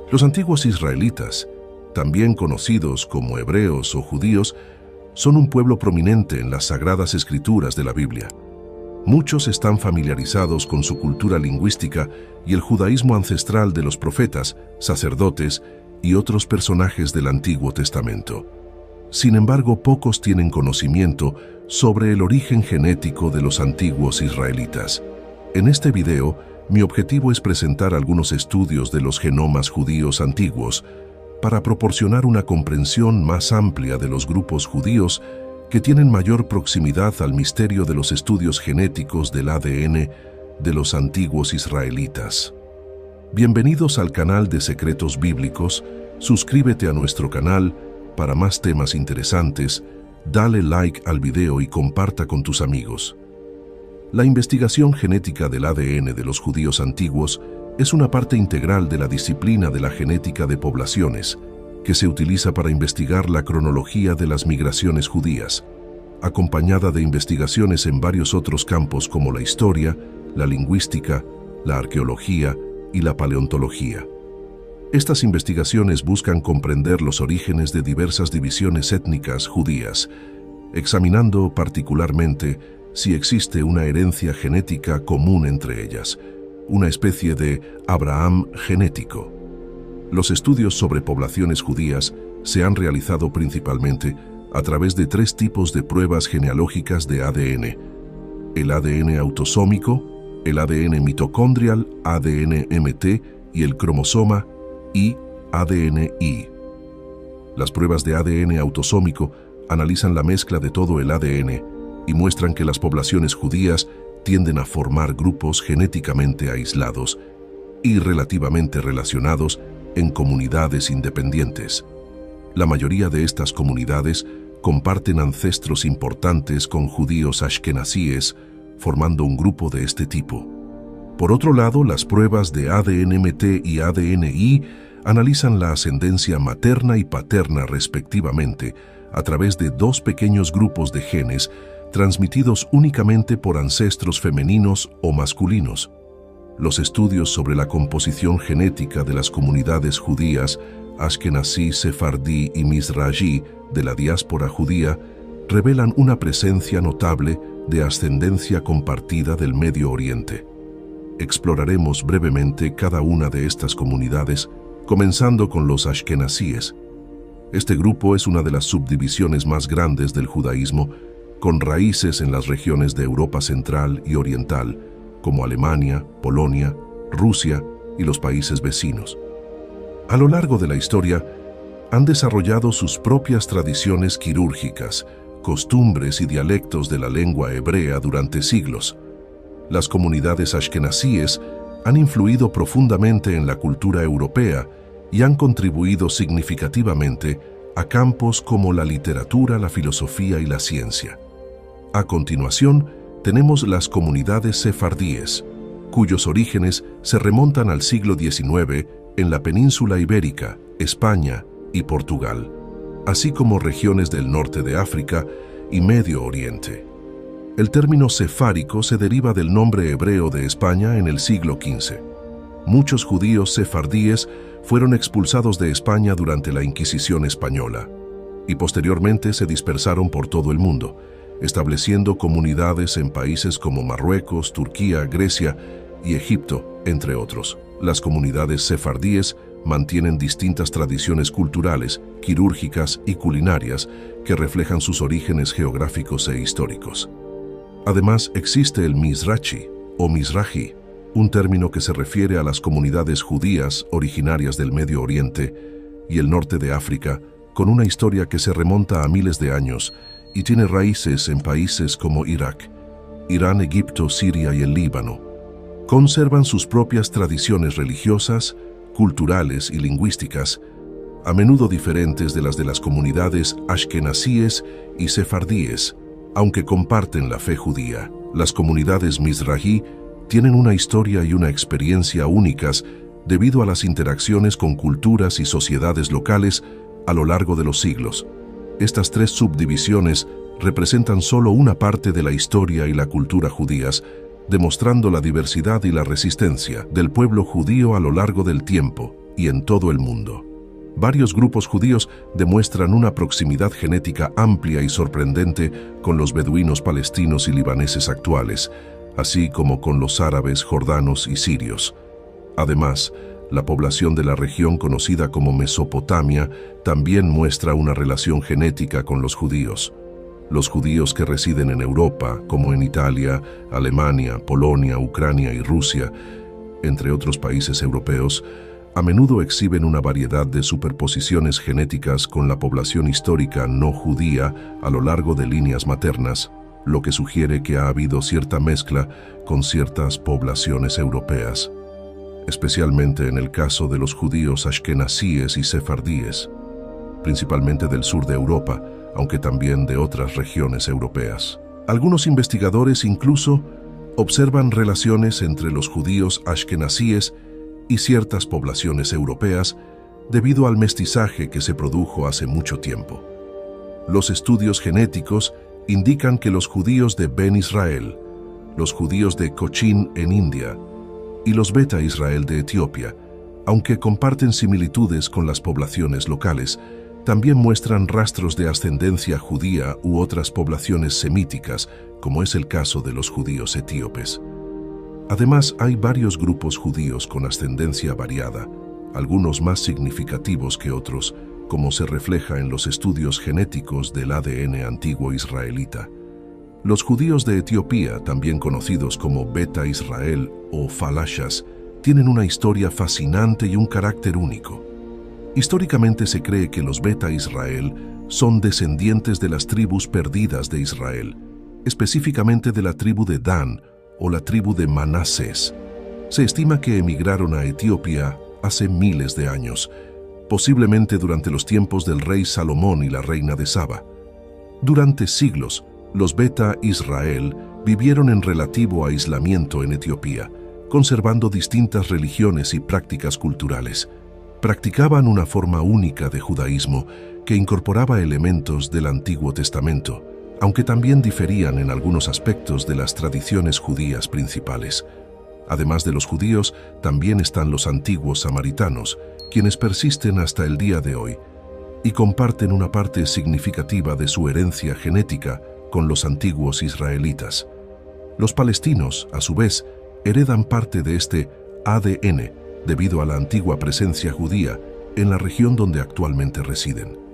Los antiguos israelitas, también conocidos como hebreos o judíos, son un pueblo prominente en las sagradas escrituras de la Biblia. Muchos están familiarizados con su cultura lingüística y el judaísmo ancestral de los profetas, sacerdotes y otros personajes del Antiguo Testamento. Sin embargo, pocos tienen conocimiento sobre el origen genético de los antiguos israelitas. En este video, mi objetivo es presentar algunos estudios de los genomas judíos antiguos para proporcionar una comprensión más amplia de los grupos judíos que tienen mayor proximidad al misterio de los estudios genéticos del ADN de los antiguos israelitas. Bienvenidos al canal de Secretos Bíblicos. Suscríbete a nuestro canal para más temas interesantes, dale like al video y comparta con tus amigos. La investigación genética del ADN de los judíos antiguos es una parte integral de la disciplina de la genética de poblaciones, que se utiliza para investigar la cronología de las migraciones judías, acompañada de investigaciones en varios otros campos como la historia, la lingüística, la arqueología y la paleontología. Estas investigaciones buscan comprender los orígenes de diversas divisiones étnicas judías, examinando particularmente si existe una herencia genética común entre ellas, una especie de Abraham genético. Los estudios sobre poblaciones judías se han realizado principalmente a través de tres tipos de pruebas genealógicas de ADN: el ADN autosómico, el ADN mitocondrial, ADN-MT, y el cromosoma Y, ADN-Y. Las pruebas de ADN autosómico analizan la mezcla de todo el ADN y muestran que las poblaciones judías tienden a formar grupos genéticamente aislados y relativamente relacionados en comunidades independientes. La mayoría de estas comunidades comparten ancestros importantes con judíos ashkenazíes, formando un grupo de este tipo. Por otro lado, las pruebas de ADN-MT y ADN-Y analizan la ascendencia materna y paterna respectivamente a través de dos pequeños grupos de genes transmitidos únicamente por ancestros femeninos o masculinos. Los estudios sobre la composición genética de las comunidades judías Ashkenazí, Sefardí y Mizrahi de la diáspora judía revelan una presencia notable de ascendencia compartida del Medio Oriente. Exploraremos brevemente cada una de estas comunidades, comenzando con los ashkenazíes. Este grupo es una de las subdivisiones más grandes del judaísmo, con raíces en las regiones de Europa Central y Oriental, como Alemania, Polonia, Rusia y los países vecinos. A lo largo de la historia, han desarrollado sus propias tradiciones quirúrgicas, costumbres y dialectos de la lengua hebrea durante siglos. Las comunidades ashkenazíes han influido profundamente en la cultura europea y han contribuido significativamente a campos como la literatura, la filosofía y la ciencia. A continuación, tenemos las comunidades sefardíes, cuyos orígenes se remontan al siglo XIX en la península ibérica, España y Portugal, así como regiones del norte de África y Medio Oriente. El término sefárico se deriva del nombre hebreo de España en el siglo XV. Muchos judíos sefardíes fueron expulsados de España durante la Inquisición española y posteriormente se dispersaron por todo el mundo, estableciendo comunidades en países como Marruecos, Turquía, Grecia y Egipto, entre otros. Las comunidades sefardíes mantienen distintas tradiciones culturales, quirúrgicas y culinarias que reflejan sus orígenes geográficos e históricos. Además, existe el Mizrachi o Mizrahi, un término que se refiere a las comunidades judías originarias del Medio Oriente y el norte de África, con una historia que se remonta a miles de años y tiene raíces en países como Irak, Irán, Egipto, Siria y el Líbano. Conservan sus propias tradiciones religiosas, culturales y lingüísticas, a menudo diferentes de las comunidades ashkenazíes y sefardíes, aunque comparten la fe judía. Las comunidades Mizrahi tienen una historia y una experiencia únicas debido a las interacciones con culturas y sociedades locales a lo largo de los siglos. Estas tres subdivisiones representan solo una parte de la historia y la cultura judías, demostrando la diversidad y la resistencia del pueblo judío a lo largo del tiempo. y en todo el mundo. Varios grupos judíos demuestran una proximidad genética amplia y sorprendente con los beduinos palestinos y libaneses actuales, así como con los árabes, jordanos y sirios. Además, la población de la región conocida como Mesopotamia también muestra una relación genética con los judíos. Los judíos que residen en Europa, como en Italia, Alemania, Polonia, Ucrania y Rusia, entre otros países europeos, a menudo exhiben una variedad de superposiciones genéticas con la población histórica no judía a lo largo de líneas maternas, lo que sugiere que ha habido cierta mezcla con ciertas poblaciones europeas, especialmente en el caso de los judíos ashkenazíes y sefardíes, principalmente del sur de Europa, aunque también de otras regiones europeas. Algunos investigadores incluso observan relaciones entre los judíos ashkenazíes y ciertas poblaciones europeas debido al mestizaje que se produjo hace mucho tiempo. Los estudios genéticos indican que los judíos de Ben Israel, los judíos de Cochin en India y los Beta Israel de Etiopía, aunque comparten similitudes con las poblaciones locales, también muestran rastros de ascendencia judía u otras poblaciones semíticas, como es el caso de los judíos etíopes. Además, hay varios grupos judíos con ascendencia variada, algunos más significativos que otros, como se refleja en los estudios genéticos del ADN antiguo israelita. Los judíos de Etiopía, también conocidos como Beta Israel o Falashas, tienen una historia fascinante y un carácter único. Históricamente se cree que los Beta Israel son descendientes de las tribus perdidas de Israel, específicamente de la tribu de Dan o la tribu de Manasés. Se estima que emigraron a Etiopía hace miles de años, posiblemente durante los tiempos del rey Salomón y la reina de Saba. Durante siglos, los Beta Israel vivieron en relativo aislamiento en Etiopía, conservando distintas religiones y prácticas culturales. Practicaban una forma única de judaísmo que incorporaba elementos del Antiguo Testamento, aunque también diferían en algunos aspectos de las tradiciones judías principales. Además de los judíos, también están los antiguos samaritanos, quienes persisten hasta el día de hoy y comparten una parte significativa de su herencia genética con los antiguos israelitas. Los palestinos, a su vez, heredan parte de este ADN debido a la antigua presencia judía en la región donde actualmente residen.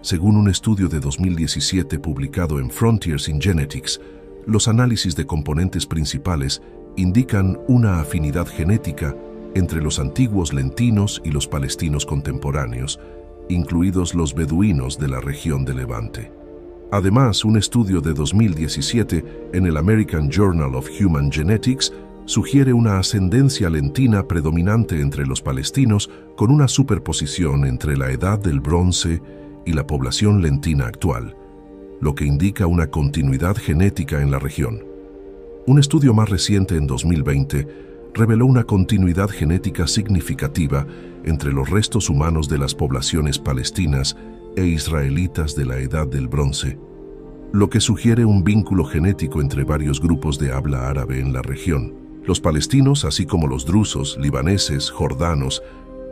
Según un estudio de 2017 publicado en Frontiers in Genetics, los análisis de componentes principales indican una afinidad genética entre los antiguos lentinos y los palestinos contemporáneos, incluidos los beduinos de la región de Levante. Además, un estudio de 2017 en el American Journal of Human Genetics sugiere una ascendencia lentina predominante entre los palestinos con una superposición entre la edad del bronce y la población lentina actual, lo que indica una continuidad genética en la región. Un estudio más reciente en 2020 reveló una continuidad genética significativa entre los restos humanos de las poblaciones palestinas e israelitas de la Edad del Bronce, lo que sugiere un vínculo genético entre varios grupos de habla árabe en la región. Los palestinos, así como los drusos, libaneses, jordanos,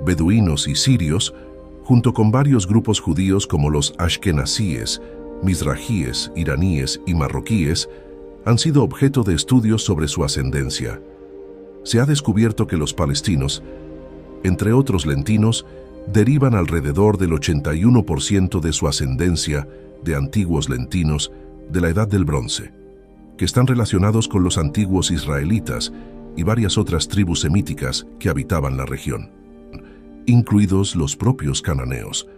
beduinos y sirios, junto con varios grupos judíos como los ashkenazíes, mizrajíes, iraníes y marroquíes, han sido objeto de estudios sobre su ascendencia. Se ha descubierto que los palestinos, entre otros lentinos, derivan alrededor del 81% de su ascendencia de antiguos lentinos de la Edad del Bronce, que están relacionados con los antiguos israelitas y varias otras tribus semíticas que habitaban la región, incluidos los propios cananeos.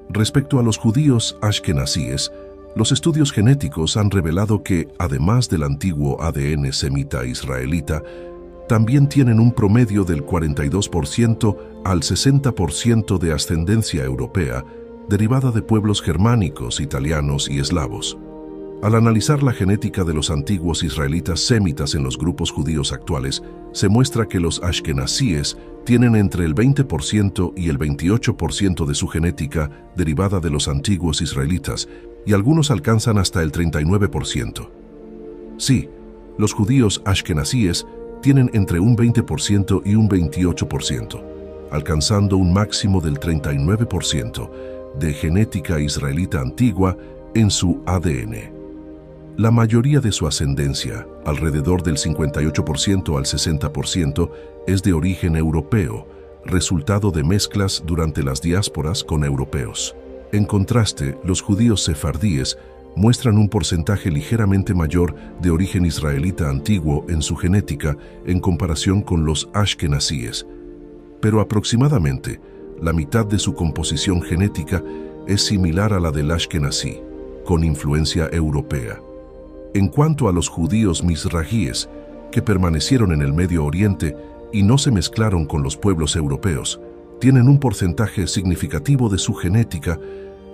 Respecto a los judíos ashkenazíes, los estudios genéticos han revelado que, además del antiguo ADN semita israelita, también tienen un promedio del 42% al 60% de ascendencia europea, derivada de pueblos germánicos, italianos y eslavos. Al analizar la genética de los antiguos israelitas semitas en los grupos judíos actuales, se muestra que los ashkenazíes tienen entre el 20% y el 28% de su genética derivada de los antiguos israelitas, y algunos alcanzan hasta el 39%. Sí, los judíos ashkenazíes tienen entre un 20% y un 28%. alcanzando un máximo del 39% de genética israelita antigua en su ADN. La mayoría de su ascendencia, alrededor del 58% al 60%, es de origen europeo, resultado de mezclas durante las diásporas con europeos. En contraste, los judíos sefardíes muestran un porcentaje ligeramente mayor de origen israelita antiguo en su genética en comparación con los ashkenazíes, pero aproximadamente la mitad de su composición genética es similar a la del ashkenazí, con influencia europea. En cuanto a los judíos mizrajíes, que permanecieron en el Medio Oriente y no se mezclaron con los pueblos europeos, tienen un porcentaje significativo de su genética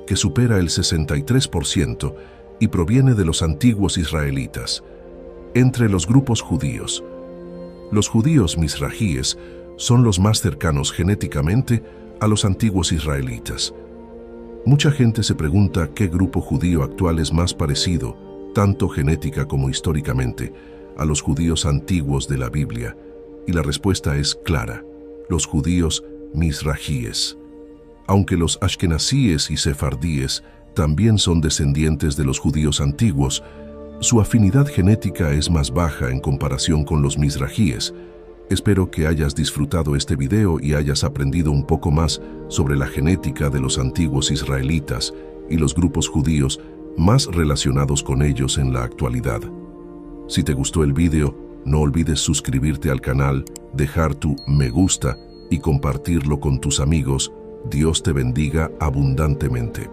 que supera el 63% y proviene de los antiguos israelitas. Entre los grupos judíos, los judíos mizrajíes son los más cercanos genéticamente a los antiguos israelitas. Mucha gente se pregunta qué grupo judío actual es más parecido, tanto genética como históricamente, a los judíos antiguos de la Biblia, y la respuesta es clara: los judíos mizrajíes. Aunque los ashkenazíes y sefardíes también son descendientes de los judíos antiguos, su afinidad genética es más baja en comparación con los mizrajíes. Espero que hayas disfrutado este video y hayas aprendido un poco más sobre la genética de los antiguos israelitas y los grupos judíos más relacionados con ellos en la actualidad. Si te gustó el video, no olvides suscribirte al canal, dejar tu me gusta y compartirlo con tus amigos. Dios te bendiga abundantemente.